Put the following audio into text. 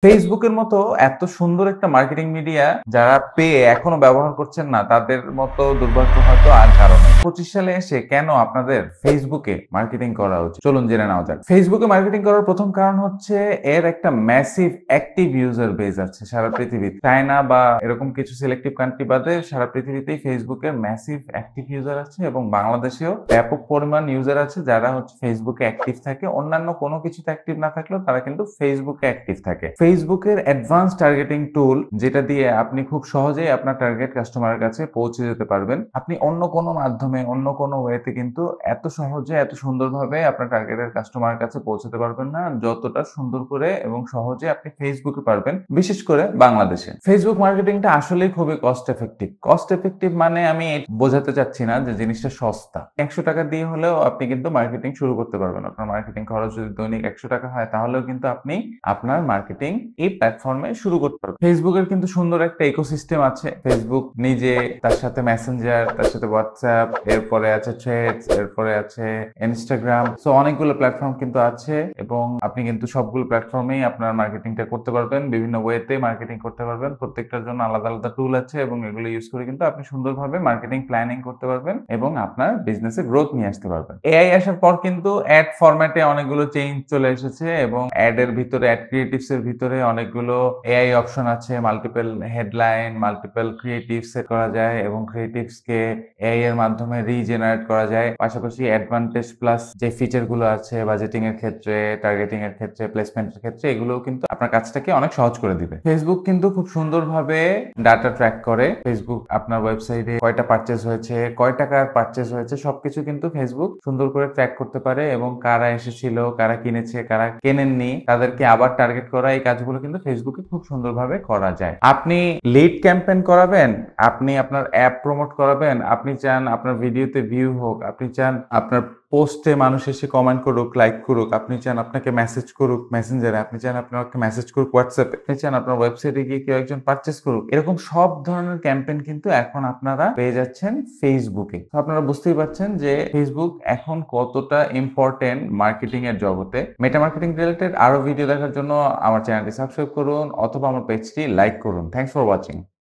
ফেসবুকের মতো এত সুন্দর একটা মার্কেটিং মিডিয়া যারা পেয়ে এখনো ব্যবহার করছেন না, তাদের মতো দুর্ভাগ্য হয়তো আর কারো নেই। 25 সালে এসে কেন আপনাদের ফেসবুকে মার্কেটিং করা উচিত? চলুন জেনে নেওয়া যাক। ফেসবুকে মার্কেটিং করার প্রথম কারণ হচ্ছে এর একটা ম্যাসিভ অ্যাক্টিভ ইউজার বেস আছে সারা পৃথিবীতে। চায়না বা এরকম কিছু সিলেক্টিভ কান্ট্রি বাদে সারা পৃথিবীতেই ফেসবুকের ম্যাসিভ অ্যাক্টিভ ইউজার আছে এবং বাংলাদেশেও ব্যাপক পরিমাণ ইউজার আছে যারা হচ্ছে ফেসবুকে অ্যাক্টিভ থাকে। অন্যান্য কোনো কিছুতে অ্যাক্টিভ না থাকলেও তারা কিন্তু ফেসবুকে অ্যাক্টিভ থাকে। ফেসবুকের অ্যাডভান্স টার্গেটিং টুল, যেটা দিয়ে আপনি খুব সহজেই আপনার টার্গেট কাস্টমারের কাছে পৌঁছে যেতে পারবেন। আপনি অন্য কোনো মাধ্যমে, অন্য কোনো ওয়েতে কিন্তু এত সহজে, এত সুন্দরভাবে আপনার টার্গেটের কাস্টমারের কাছে পৌঁছাতে পারবেন না, যতটা সুন্দর করে এবং সহজে আপনি ফেসবুকে পারবেন, বিশেষ করে বাংলাদেশে। ফেসবুক মার্কেটিংটা আসলেই খুবই কস্ট এফেক্টিভ। কস্ট এফেক্টিভ মানে আমি বোঝাতে চাচ্ছি না যে জিনিসটা সস্তা। 100 টাকা দিয়ে হলেও আপনি কিন্তু মার্কেটিং শুরু করতে পারবেন। আপনার মার্কেটিং খরচ যদি দৈনিক 100 টাকা হয়, তাহলেও কিন্তু আপনি আপনার মার্কেটিং এই প্ল্যাটফর্মে শুরু করতে পারবেন। ফেসবুকের কিন্তু সুন্দর একটা ইকোসিস্টেম আছে। ফেসবুক নিজে, তার সাথে মেসেঞ্জার, তার সাথে হোয়াটসঅ্যাপ, এরপরে আছে থ্রেডস, এরপরে আছে ইনস্টাগ্রাম। সো অনেকগুলো প্ল্যাটফর্ম কিন্তু আছে এবং আপনি কিন্তু সবগুলো প্ল্যাটফর্মেই আপনার মার্কেটিংটা করতে পারবেন। বিভিন্ন ওয়েতে মার্কেটিং করতে পারবেন। প্রত্যেকটার জন্য আলাদা আলাদা টুল আছে এবং এগুলো ইউজ করে কিন্তু আপনি সুন্দরভাবে মার্কেটিং প্ল্যানিং করতে পারবেন এবং আপনার বিজনেসে গ্রোথ নিয়ে আসতে পারবেন। এআই আসার পর কিন্তু অ্যাড ফরম্যাটে অনেকগুলো চেঞ্জ চলে এসেছে এবং অ্যাড এর ভিতরে, অ্যাড ক্রিয়েটিভস এর ভিতরে অনেকগুলো এআই অপশন আছে। Multiple headline, multiple creative set করা যায় এবং ক্রিয়েটিভস কে এআই এর মাধ্যমে রিজেনারেট করা যায়। পাশাপাশি অ্যাডভান্টেজ প্লাস যে ফিচার গুলো আছে বাজেটিং এর ক্ষেত্রে, টার্গেটিং এর ক্ষেত্রে, প্লেসমেন্টের ক্ষেত্রে, এগুলোও কিন্তু আপনার কাজটাকে অনেক সহজ করে দিবে। ফেসবুক কিন্তু খুব সুন্দরভাবে ডাটা ট্র্যাক করে। ফেসবুক আপনার ওয়েবসাইটে কয়টা পারচেজ হয়েছে, কয় টাকার পারচেজ হয়েছে, সবকিছু কিন্তু ফেসবুক সুন্দর করে ট্র্যাক করতে পারে এবং কারা এসেছিল, কারা কিনেছে, কারা কেনেননি, তাদেরকে আবার টার্গেট করা, এই কাজগুলো কিন্তু ফেসবুকে খুব সুন্দরভাবে করা যায়। আপনি লিড ক্যাম্পেইন করাবেন, আপনি আপনার অ্যাপ প্রমোট করাবেন, আপনি চান আপনার ভিডিওতে ভিউ হোক, আপনি চান আপনার পোস্টে মানুষ এসে কমেন্ট করুক, লাইক করুক, আপনি চান আপনাকে মেসেজ করুক মেসেঞ্জারে, আপনি চান আপনাকে মেসেজ করুক হোয়াটসঅ্যাপে, আপনি চান আপনার ওয়েবসাইটে গিয়ে কেউ একজন পারচেস করুক, এরকম সব ধরনের ক্যাম্পেইন কিন্তু এখন আপনারা পেয়ে যাচ্ছেন ফেসবুকে। তো আপনারা বুঝতেই পারছেন যে ফেসবুক এখন কতটা ইম্পর্টেন্ট মার্কেটিং এর জগতে। মেটা মার্কেটিং রিলেটেড আরো ভিডিও দেখার জন্য আমার চ্যানেলটি সাবস্ক্রাইব করুন অথবা আমার পেজটি লাইক করুন। Thanks for watching.